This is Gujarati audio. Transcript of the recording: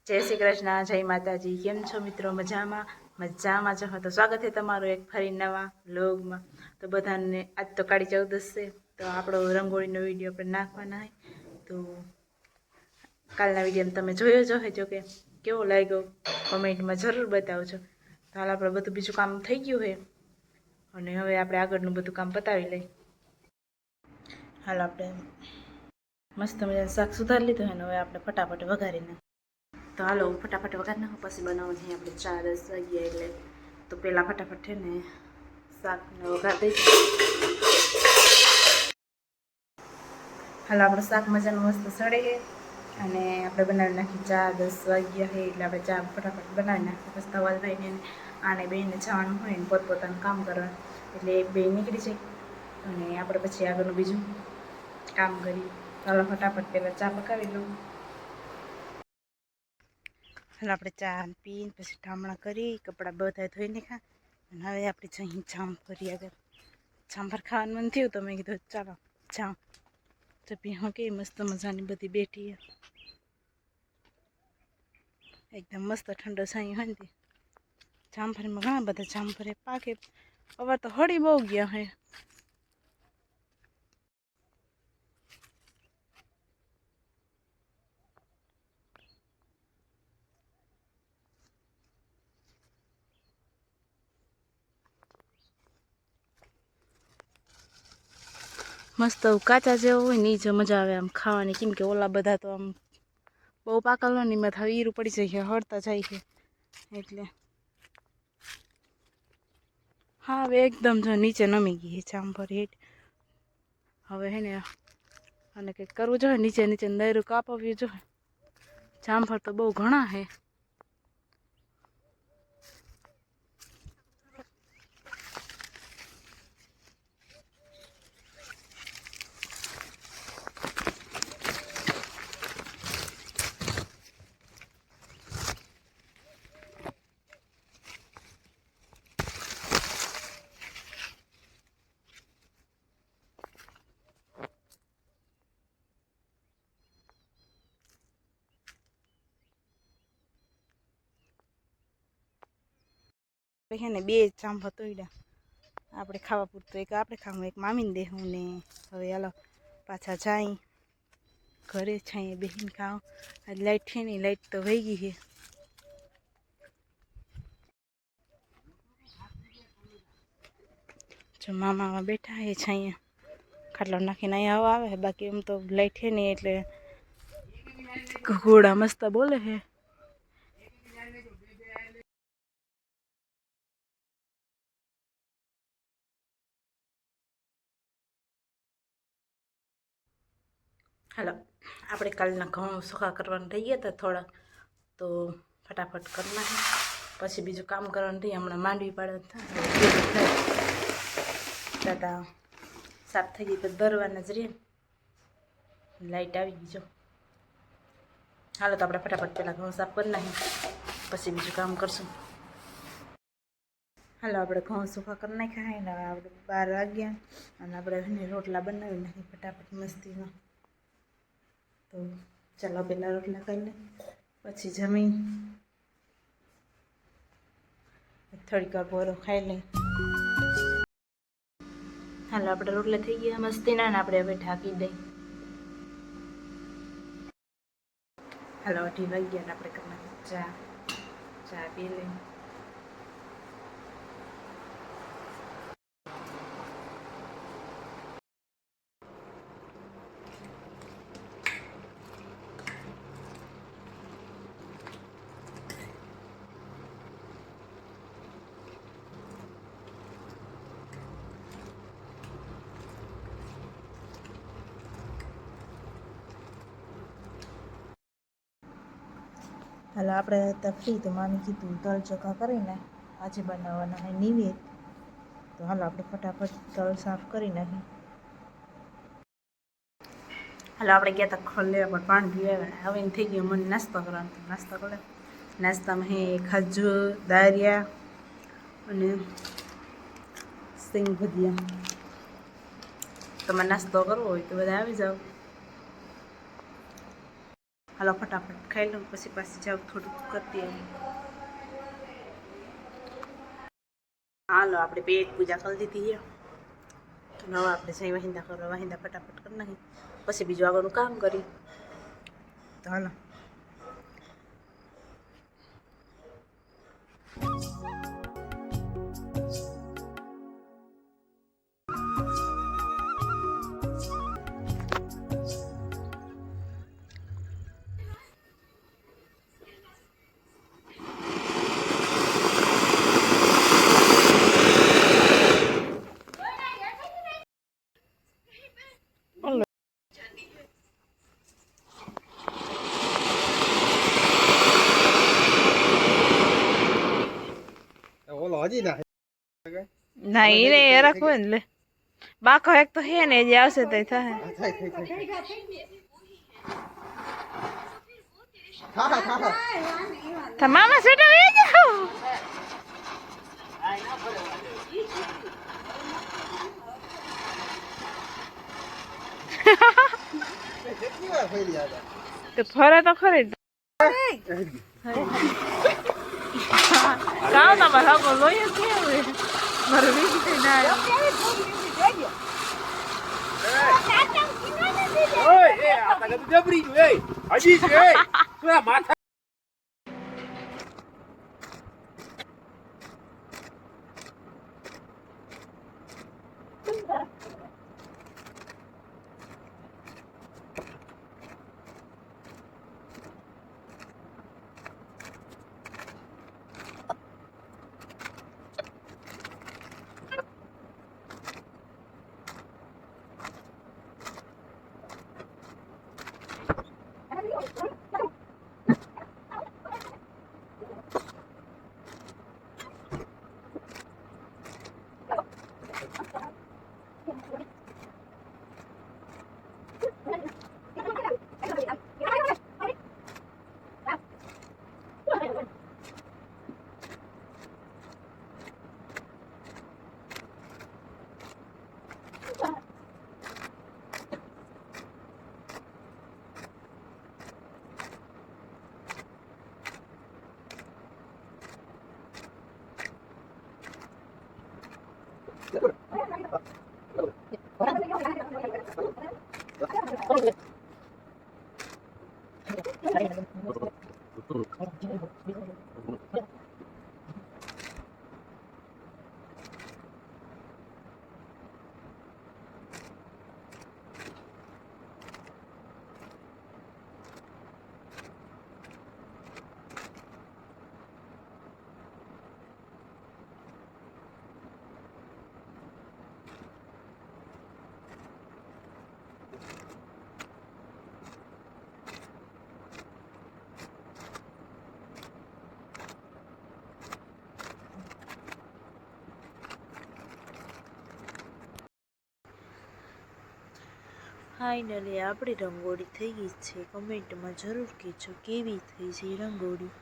જય શ્રી કૃષ્ણ, જય માતાજી। કેમ છો મિત્રો? મજામાં મજામાં છો તો સ્વાગત છે તમારું એક ફરી નવા વ્લોગમાં। તો બધાને આજ તો કાળી ચૌદશ છે, તો આપણો રંગોળીનો વિડીયો આપણે નાખવાના હોય। તો કાલના વિડીયોમાં તમે જોયો જ હશે, જો કે કેવો લાગ્યો કમેન્ટમાં જરૂર બતાવજો। તો હાલ આપણે બધું બીજું કામ થઈ ગયું છે અને હવે આપણે આગળનું બધું કામ પતાવી લઈએ। હાલ આપણે મસ્ત મજાનું શાક સુધારી લીધું છે ને હવે આપણે ફટાફટ વઘારી નાખીએ। તો હાલો ફટાફટ વઘારી નાખો, પછી બનાવવું છે આપણે 4-10 વાગ્યા એટલે। તો પહેલાં ફટાફટ છે ને શાકને વઘાર દઈ હાલો આપણું શાક મજાનું મસ્ત સડે છે અને આપણે બનાવી નાખી 4-10 વાગ્યા છે એટલે આપણે ચા ફટાફટ બનાવી નાખીએ। પછી ધવલ ભાઈને આને બેને જવાનું હોય ને પોતપોતાનું કામ કરવા, એટલે એક બે નીકળી જાય અને આપણે પછી આગળનું બીજું કામ કરીએ। ચાલો ફટાફટ પહેલાં ચા પકાવી લઉં। હાલ આપણે ચા પીને પછી ઠામણા કરી, કપડાં બધા ધોઈ નાખ્યા અને હવે આપણે જઈ જામફળી આગળ જામફળ ખાવાનું મન થયું તો મેં કીધું ચાલો જામ તો પી હું કે મસ્ત મજાની બધી બેઠી એકદમ મસ્ત ઠંડો છાંયો હોય ને જામફળીમાં ઘણા બધા જામફળ પાકે, હવે તો હળી બહુ ગયા હે। મસ્ત કાચા જેવો હોય ને જ મજા આવે આમ ખાવાની, કેમ કે ઓલા બધા તો આમ બહુ પાકલ ની માં ઈરું પડી જાય છે, હળતા જાય છે એટલે હા હવે એકદમ જો નીચે નમી ગઈ જામફળ હેઠ। હવે હે ને અને કંઈક કરવું જોઈએ, નીચે નીચે દયરું કાપવ્યું જોઈએ। જામફળ તો બહુ ઘણા હે। હે ને બે જામફળ તોડ્યા આપણે ખાવા પૂરતું, એક આપણે ખાવું એક મામીને દેવું ને હવે હાલો પાછા જાય ઘરે છાંયે બેહીને ખાવ। આજ લાઈટ છે નહીં, લાઈટ તો વહી ગઈ છે। જો મામા બેઠા હે છાંયે ખાટલો નાખીને અહીંયા હવા આવે, બાકી એમ તો લાઈટ છે નહીં એટલે ઘોડા મસ્ત બોલે છે। હાલો આપણે કાલના ઘઉં સૂકા કરવાના રહી ગયા હતા થોડાક, તો ફટાફટ કરી નાખીએ પછી બીજું કામ કરવાનું રહી। હમણાં માંડવી પાડવાનું થાય, દાદા સાફ થઈ ગઈ તો દરવાના જ રહે, લાઈટ આવી ગઈ જો। હાલો તો આપણે ફટાફટ પહેલાં ઘઉં સાફ કરી નાખીએ પછી બીજું કામ કરશું। હાલો આપણે ઘઉં સૂકા કરી નાખ્યા ને આપણે 12 વાગ્યા અને આપણે રોટલા બનાવી નાખીએ ફટાફટ મસ્તીમાં। તો ચાલો પહેલાં રોટલા કરી લે પછી જમી થોડીક વાર પોરો ખાઈ લઈ। હાલો આપણે રોટલા થઈ ગયા મસ્તીના ને આપણે હવે ઢાંકી દઈ। હાલો 2 વાગ્યા ને આપણે કરી નાખીએ ચા પી લઈ। હાલો આપણે હતા ફ્રી તો મામી કીધું તલ ચોખા કરીને આજે બનાવવાના હોય નિવેદ, તો હાલો આપણે ફટાફટ તલ સાફ કરી નાખીએ। હાલો આપણે ગયા હતા ખોલ લેવા પણ પાણી પીવા, હવે એમ થઈ ગયું મને નાસ્તો કરવાનો, તો નાસ્તો કરે નાસ્તામાં હે ખજૂર દારિયા અને સિંગ ભજીયા। તમારે નાસ્તો કરવો હોય તો બધા આવી જાઓ। હાલો ફટાફટ ખાઈ લઉં પછી પાછી જાઉં થોડુંક કરતી આવું. હાલો આપણે પેટ પૂજા કરી દીધી છે. તો હવે આપણે જઈ વાહિંદા કરવા, વાહિંદા ફટાફટ કરી નાખી પછી બીજું આગળનું કામ કરી. તો હાલો. ઓલો હજી ના ના એને રાખવું ને લે બાકો એક તો હે ને જે આવશે તો થાય. મામા સેટા વે જાઓ. તો ફરે તો ખરી કામ તમારે હકો લોહી કેવું મારું વીજ ના ફાઇનલી આપણી રંગોળી થઈ ગઈ છે. કમેન્ટમાં જરૂર કહેજો કેવી થઈ છે રંગોળી.